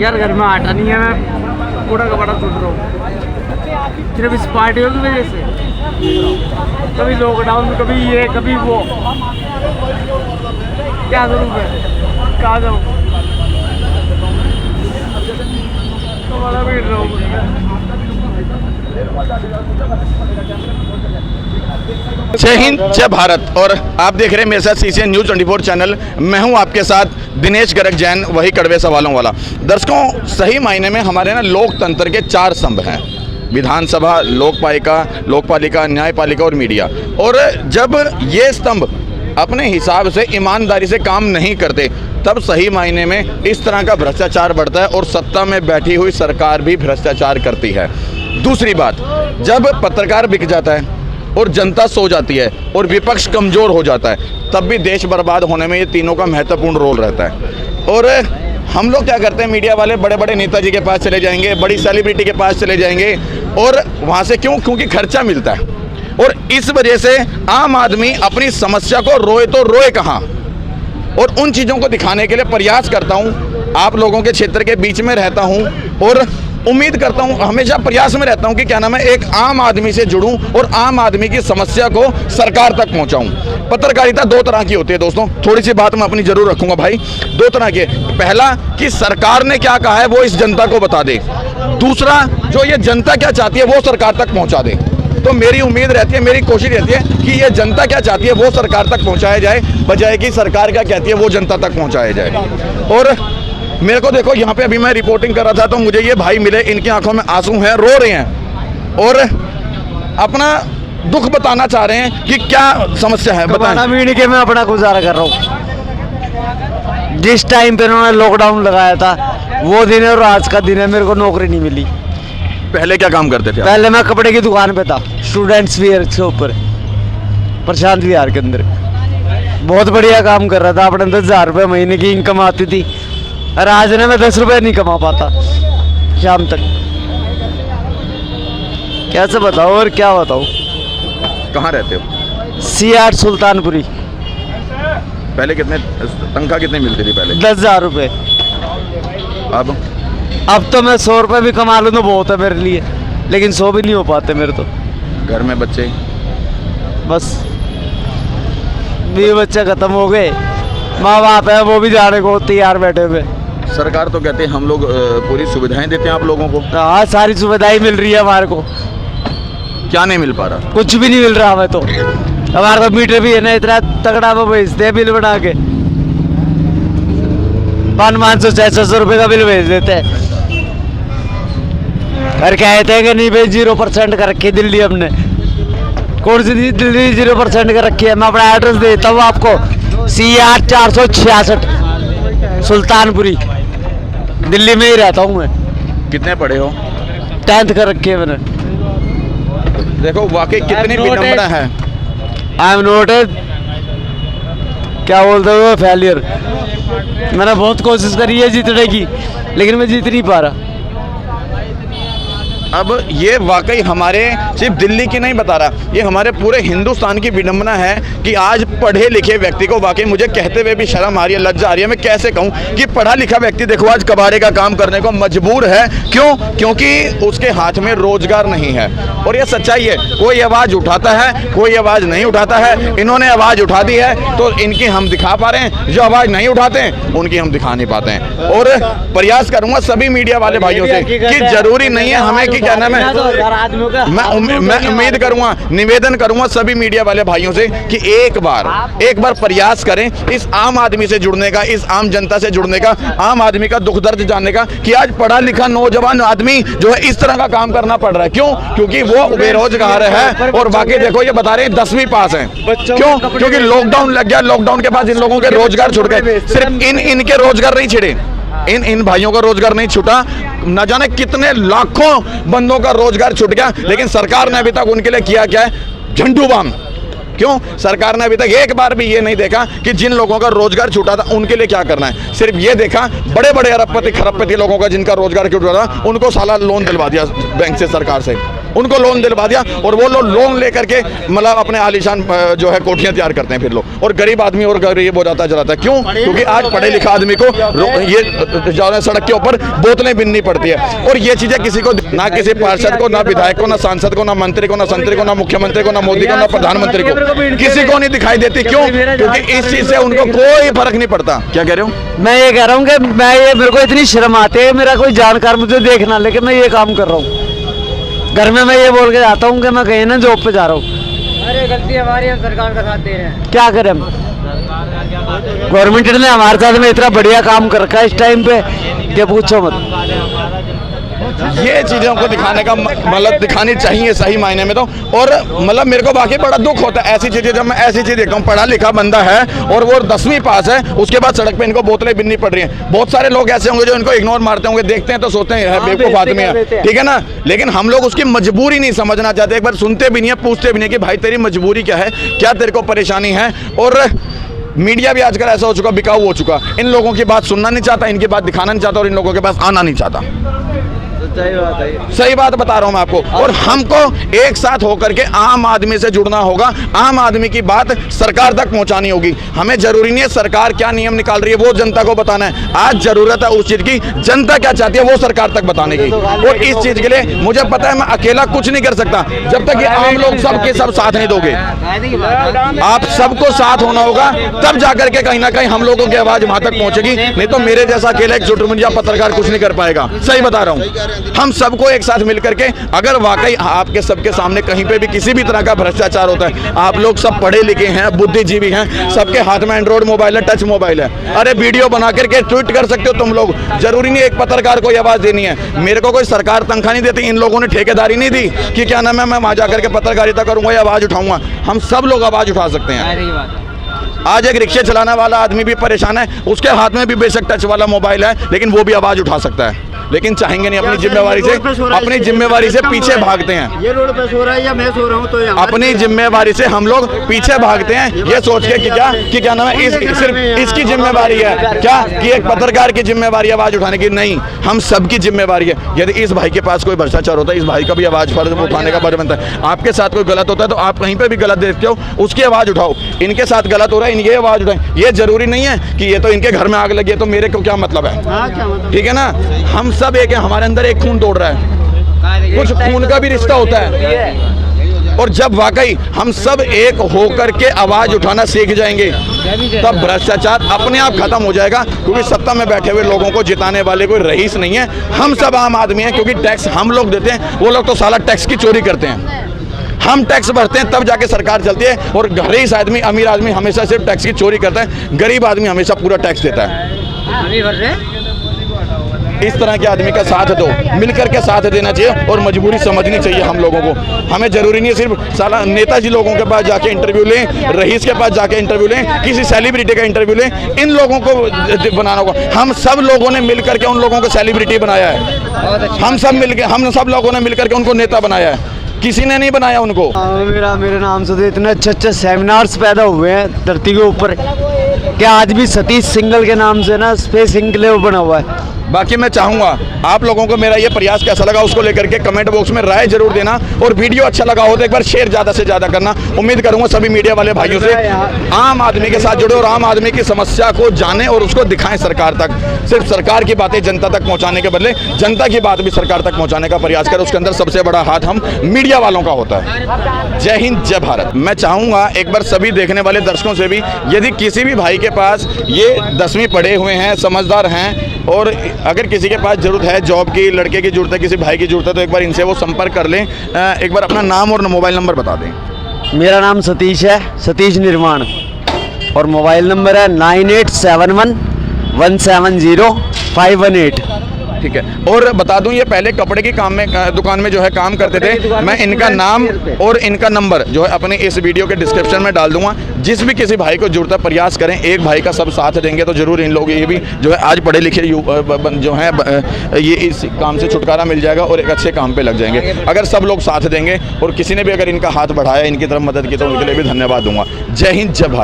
यार घर में आटा नहीं है, मैं कूड़ा कबाड़ा टूट रहा हूँ सिर्फ इस पार्टियों की वजह से। कभी लॉकडाउन में, कभी ये, कभी वो। क्या करूँ मैं, कहाँ जाऊँ? तो बड़ा भीड़ रहा हूँ। जय हिंद, जय भारत। और आप देख रहे हैं मेरे साथ सीसीएन न्यूज़ 24 चैनल। मैं हूं आपके साथ दिनेश गर्ग जैन, वही कड़वे सवालों वाला। दर्शकों, सही मायने में हमारे ना लोकतंत्र के 4 स्तंभ हैं: विधानसभा, लोकपालिका, न्यायपालिका और मीडिया। और जब ये स्तंभ अपने हिसाब से ईमानदारी से काम नहीं करते, तब सही मायने में इस तरह का भ्रष्टाचार बढ़ता है और सत्ता में बैठी हुई सरकार भी भ्रष्टाचार करती है। दूसरी बात, जब पत्रकार बिक जाता है और जनता सो जाती है और विपक्ष कमज़ोर हो जाता है, तब भी देश बर्बाद होने में ये तीनों का महत्वपूर्ण रोल रहता है। और हम लोग क्या करते हैं, मीडिया वाले बड़े बड़े नेताजी के पास चले जाएंगे, बड़ी सेलिब्रिटी के पास चले जाएंगे, और वहाँ से क्योंकि खर्चा मिलता है। और इस वजह से आम आदमी अपनी समस्या को रोए तो रोए कहाँ। और उन चीज़ों को दिखाने के लिए प्रयास करता हूँ, आप लोगों के क्षेत्र के बीच में रहता हूँ और उम्मीद करता हूँ, हमेशा प्रयास में रहता हूँ कि क्या नाम है, एक आम आदमी से जुड़ूं और आम आदमी की समस्या को सरकार तक पहुँचाऊँ। पत्रकारिता 2 तरह की होती है दोस्तों, थोड़ी सी बात मैं अपनी जरूर रखूँगा भाई। 2 तरह के, पहला कि सरकार ने क्या कहा है वो इस जनता को बता दे, दूसरा जो ये जनता क्या चाहती है वो सरकार तक पहुँचा दे। तो मेरी उम्मीद रहती है, मेरी कोशिश रहती है कि ये जनता क्या चाहती है वो सरकार तक पहुँचाया जाए, बजाय कि सरकार क्या कहती है वो जनता तक पहुँचाया जाए। और मेरे को देखो, यहाँ पे अभी मैं रिपोर्टिंग कर रहा था तो मुझे ये भाई मिले, इनकी आंखों में आंसू हैं, रो रहे हैं और अपना दुख बताना चाह रहे हैं कि क्या समस्या है। बताना मीडिया के मैं अपना गुजारा कर रहा हूँ। जिस टाइम पे उन्होंने लॉकडाउन लगाया था वो दिन है और आज का दिन है, मेरे को नौकरी नहीं मिली। पहले क्या काम करते थे? पहले मैं कपड़े की दुकान पे था, स्टूडेंट्स वियर के ऊपर, प्रशांत विहार के अंदर। बहुत बढ़िया काम कर रहा था, अपने 10,000 रुपये महीने की इनकम आती थी। और आज ने मैं 10 रुपये नहीं कमा पाता शाम तक। कैसे बताओ और क्या बताओ। कहाँ रहते हो? C8 सुल्तानपुरी। पहले कितने तनख्वाह कितनी मिलती थी पहले? 10,000 रुपये। अब तो मैं 100 रुपये भी कमा लूँ तो बहुत है मेरे लिए, लेकिन 100 भी नहीं हो पाते मेरे तो। घर में बच्चे? बस भी बच्चे खत्म हो गए, माँ बाप है वो भी जाने को तैयार बैठे हुए। सरकार तो कहते हैं हम लोग पूरी सुविधाएं देते हैं आप लोगों को। हाँ, सारी सुविधाएं मिल रही है हमारे को। क्या नहीं मिल पा रहा? कुछ भी नहीं मिल रहा हमें तो। हमारे तो मीटर भी है ना इतना तगड़ा, वो भेजते हैं बिल बना के, 500-600 रुपये का बिल भेज देते हैं। और कहते हैं कि नहीं भाई 0% कर रखी दिल्ली हमने। कौन सी दिल्ली 0% कर रखी है? मैं अपना एड्रेस देता हूँ आपको, C8 466 सुल्तानपुरी, दिल्ली में ही रहता हूँ मैं। कितने पढ़े हो? 10th कर रखी है मैंने। देखो वाकई कितनी विडंबना है। आई एम नॉट ए, क्या बोलते हो, फेलियर। मैंने बहुत कोशिश करी है जीतने की, लेकिन मैं जीत नहीं पा रहा। अब ये वाकई हमारे सिर्फ दिल्ली की नहीं बता रहा, ये हमारे पूरे हिंदुस्तान की विडंबना है कि आज पढ़े लिखे व्यक्ति को, वाकई मुझे कहते हुए भी शर्म आ रही है, लज्जा आ रही है। मैं कैसे कहूँ कि पढ़ा लिखा व्यक्ति देखो आज कबाड़े का काम करने को मजबूर है। क्यों? क्योंकि उसके हाथ में रोजगार नहीं है। और ये सच्चाई है, कोई आवाज़ उठाता है, कोई आवाज़ नहीं उठाता है। इन्होंने आवाज़ उठा दी है तो इनकी हम दिखा पा रहे हैं, जो आवाज़ नहीं उठाते हैं उनकी हम दिखा नहीं पाते हैं। और प्रयास करूँगा सभी मीडिया वाले भाइयों से कि जरूरी नहीं है हमें कि क्या नाम है, मैं उम्मीद करूंगा, निवेदन करूंगा सभी मीडिया वाले भाइयों से कि एक बार प्रयास करें इस आम आदमी से जुड़ने का, इस आम जनता से जुड़ने का, आम आदमी का दुख दर्द जानने का कि आज पढ़ा लिखा नौजवान आदमी जो है इस तरह का काम करना पड़ रहा है। क्यों? क्योंकि वो बेरोजगार है। और बाकी देखो ये बता रहे हैं 10वीं पास हैं। क्यों? क्योंकि लॉकडाउन लग गया, लॉकडाउन के बाद इन लोगों के रोजगार छूट गए। सिर्फ इनके रोजगार नहीं छिड़े, इन भाइयों का रोजगार नहीं छूटा, न जाने कितने लाखों बंदों का रोजगार छूट गया। लेकिन सरकार ने अभी तक उनके लिए किया क्या है? झंडू बाम। क्यों? सरकार ने अभी तक एक बार भी ये नहीं देखा कि जिन लोगों का रोजगार छूटा था उनके लिए क्या करना है। सिर्फ ये देखा बड़े बड़े अरबपति खरबपति लोगों का जिनका रोजगार छूटा था उनको साला लोन दिलवा दिया बैंक से, सरकार से। उनको लोन दिलवा दिया और वो लोग लोन लेकर के मतलब अपने आलीशान जो है कोठियां तैयार करते हैं फिर लोग, और गरीब आदमी और गरीब हो जाता चलाता है। क्यों? क्योंकि आज पढ़े लिखा आदमी को ये जो है सड़क के ऊपर बोतलें बिननी पड़ती है, और ये चीजें किसी को, ना किसी पार्षद को, ना विधायक को, ना सांसद को, ना मंत्री को, ना संतरी को, ना मुख्यमंत्री को, ना मोदी को, ना प्रधानमंत्री को, किसी को नहीं दिखाई देती। क्यों? क्योंकि इस चीज से उनको कोई फर्क नहीं पड़ता। क्या कह रहे हो? मैं ये कह रहा हूँ कि मेरे को इतनी शर्म आती है, मेरा कोई जानकार मुझे देखना, लेकिन मैं ये काम कर रहा हूँ। घर में मैं ये बोल के जाता हूँ कि मैं कहीं ना जॉब पे जा रहा हूँ। अरे गलती हमारी, हम सरकार का साथ दे रहे हैं। क्या करें हम? गवर्नमेंट ने हमारे साथ में इतना बढ़िया काम कर रखा है इस टाइम पे कि पूछो मत। ये चीज़ों को दिखाने का मतलब दिखानी चाहिए सही मायने में तो। और मतलब मेरे को बाकी बड़ा दुख होता है ऐसी चीज़ें, जब मैं ऐसी चीज़ देखता हूँ, पढ़ा लिखा बंदा है और वो 10वीं पास है, उसके बाद सड़क पे इनको बोतलें बिननी पड़ रही हैं। बहुत सारे लोग ऐसे होंगे जो इनको इग्नोर मारते होंगे, देखते हैं तो सोचते हैं बेवकूफ़ आदमी है, ठीक है ना। लेकिन हम लोग उसकी मजबूरी नहीं समझना चाहते, एक बार सुनते भी नहीं है, पूछते भी नहीं कि भाई तेरी मजबूरी क्या है, क्या तेरे को परेशानी है। और मीडिया भी आजकल ऐसा हो चुका, बिकाऊ हो चुका, इन लोगों की बात सुनना नहीं चाहता, इनकी बात दिखाना नहीं चाहता और इन लोगों के पास आना नहीं चाहता। सही बात बता रहा हूं मैं आपको। और हमको एक साथ होकर के आम आदमी से जुड़ना होगा, आम आदमी की बात सरकार तक पहुंचानी होगी। हमें जरूरी नहीं है सरकार क्या नियम निकाल रही है वो जनता को बताना है, आज जरूरत है उस चीज की, जनता क्या चाहती है वो सरकार तक बताने की। और इस चीज के लिए मुझे पता है मैं अकेला कुछ नहीं कर सकता, जब तक ये आम लोग सबके सब साथ नहीं दोगे। आप सबको साथ होना होगा, तब जाकर के कहीं ना कहीं हम लोगों की आवाज वहां तक पहुंचेगी, नहीं तो मेरे जैसा अकेला एक चुटमुंजिया पत्रकार कुछ नहीं कर पाएगा। सही बता रहा हूं। हम सबको एक साथ मिलकर के, अगर वाकई आपके सबके सामने कहीं पे भी किसी भी तरह का भ्रष्टाचार होता है, आप लोग सब पढ़े लिखे हैं, बुद्धिजीवी हैं, सबके हाथ में एंड्रॉइड मोबाइल है, टच मोबाइल है, अरे वीडियो बना करके ट्वीट कर सकते हो तुम लोग। जरूरी नहीं एक पत्रकार को आवाज देनी है। मेरे को कोई सरकार तनख्वाह नहीं देती, इन लोगों ने ठेकेदारी नहीं दी कि क्या नाम है मैं वहां जाकर के पत्रकारिता करूंगा या आवाज उठाऊंगा। हम सब लोग आवाज उठा सकते हैं। आज एक रिक्शे चलाने वाला आदमी भी परेशान है, उसके हाथ में भी बेशक टच वाला मोबाइल है, लेकिन वो भी आवाज उठा सकता है, लेकिन चाहेंगे नहीं, अपनी जिम्मेवारी से पीछे भागते हैं। ये रोड पे सो रहा है या मैं सो रहा हूँ, तो अपनी जिम्मेवारी से हम लोग पीछे भागते हैं, ये सोच के कि क्या नाम है सिर्फ इसकी जिम्मेवारी है क्या, कि एक पत्रकार की जिम्मेवारी आवाज उठाने की? नहीं, हम सबकी जिम्मेवारी है। यदि इस भाई के पास कोई भ्रष्टाचार होता है, इस भाई का भी आवाज फर्ज उठाने का फर्ज बनता है। आपके साथ कोई गलत होता है तो आप कहीं पे भी गलत देखते हो, उसकी आवाज उठाओ। इनके साथ गलत हो रहा है, इनकी आवाज उठाएं। ये जरूरी नहीं है कि ये तो इनके घर में आग लगी है तो मेरे को क्या मतलब है, ठीक है ना। हम सब एक है, हमारे अंदर एक खून दौड़ रहा है, कुछ खून का भी रिश्ता होता है। और जब वाकई हम सब एक होकर के आवाज उठाना सीख जाएंगे, तब भ्रष्टाचार अपने आप खत्म हो जाएगा। क्योंकि सत्ता में बैठे हुए लोगों को जिताने वाले कोई रईस नहीं है, हम सब आम आदमी हैं। क्योंकि टैक्स हम लोग देते हैं, वो लोग तो साला टैक्स की चोरी करते हैं। हम टैक्स भरते हैं तब जाके सरकार चलती है, और रईस आदमी, अमीर आदमी हमेशा सिर्फ टैक्स की चोरी करता है, गरीब आदमी हमेशा पूरा टैक्स देता है। इस तरह के आदमी का साथ दो, मिलकर के साथ देना चाहिए और मजबूरी समझनी चाहिए हम लोगों को। हमें जरूरी नहीं है सिर्फ साला नेताजी लोगों के पास जाके इंटरव्यू लें, रईस के पास जाके इंटरव्यू लें, किसी सेलिब्रिटी का इंटरव्यू लें, इन लोगों को बनाना होगा। हम सब लोगों ने मिलकर के उन लोगों को सेलिब्रिटी बनाया है, हम सब लोगों ने मिलकर के उनको नेता बनाया है, किसी ने नहीं बनाया उनको। मेरे नाम से तो इतने अच्छे सेमिनार्स पैदा हुए हैं धरती के ऊपर, क्या आज भी सतीश सिंगल के नाम से ना स्पेस इंक्लेव बना हुआ है। बाकी मैं चाहूँगा आप लोगों को मेरा ये प्रयास कैसा लगा उसको लेकर के कमेंट बॉक्स में राय जरूर देना, और वीडियो अच्छा लगा हो तो एक बार शेयर ज़्यादा से ज़्यादा करना। उम्मीद करूँगा सभी मीडिया वाले भाइयों से आम आदमी के साथ जुड़े और आम आदमी की समस्या को जाने और उसको दिखाएं सरकार तक। सिर्फ सरकार की बातें जनता तक पहुँचाने के बदले जनता की बात भी सरकार तक पहुँचाने का प्रयास करें, उसके अंदर सबसे बड़ा हाथ हम मीडिया वालों का होता है। जय हिंद, जय भारत। मैं चाहूँगा एक बार सभी देखने वाले दर्शकों से भी, यदि किसी भी भाई के पास ये 10वीं पढ़े हुए हैं, समझदार हैं, और अगर किसी के पास जरूरत है जॉब की, लड़के की जरूरत है, किसी भाई की जरूरत है, तो एक बार इनसे वो संपर्क कर लें। एक बार अपना नाम और मोबाइल नंबर बता दें। मेरा नाम सतीश है, सतीश निर्माण, और मोबाइल नंबर है 9871 170 518। ठीक है, और बता दूं ये पहले कपड़े की दुकान में जो है काम करते थे। मैं इनका नाम और इनका नंबर जो है अपने इस वीडियो के डिस्क्रिप्शन में डाल दूंगा। जिस भी किसी भाई को जरूरत है प्रयास करें, एक भाई का सब साथ देंगे तो जरूर इन लोग ये भी जो है आज पढ़े लिखे जो हैं ये इस काम से छुटकारा मिल जाएगा और एक अच्छे काम पे लग जाएंगे अगर सब लोग साथ देंगे। और किसी ने भी अगर इनका हाथ बढ़ाया, इनकी तरफ मदद की, तो उनके लिए भी धन्यवाद दूंगा। जय हिंद, जय भारत।